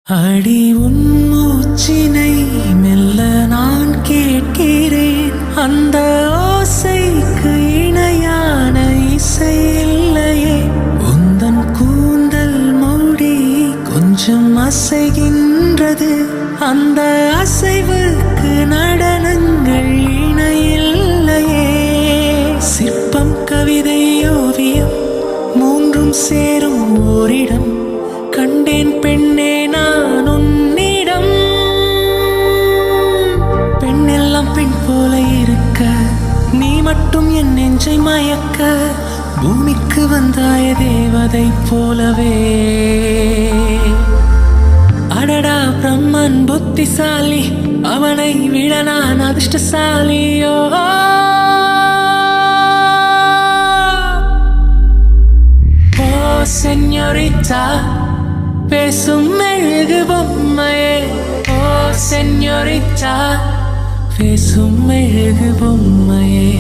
அடி உன் மூச்சினை மெல்ல நான் கேட்கிறேன். அந்த ஓசைக்கு இணையான இசை இல்லையே. உந்தன் கூந்தல் மூடி கொஞ்சம் அசைகின்றது. அந்த அசைவுக்கு நடனங்கள் இணையில்லையே. சிற்பம், கவிதை, ஓவியம் மூன்றும் சேரும் ஓரிடம் கண்டேன் பெண்ணே நான் உன்னிடம். பெண்ணெல்லாம் பெண் போல இருக்க, நீ மட்டும் என் நெஞ்சை மயக்க. பூமிக்கு வந்தாய தேவதை போலவே. அடடா பிரம்மன் புத்திசாலி, அவனை விட நான் அதிர்ஷ்டசாலியோ. ஓ செஞோரிட்டா, பேசும் மெழுகு பொம்மையே. ஓ செஞோரிட்டா, பேசும் மெழுகு பொம்மையே.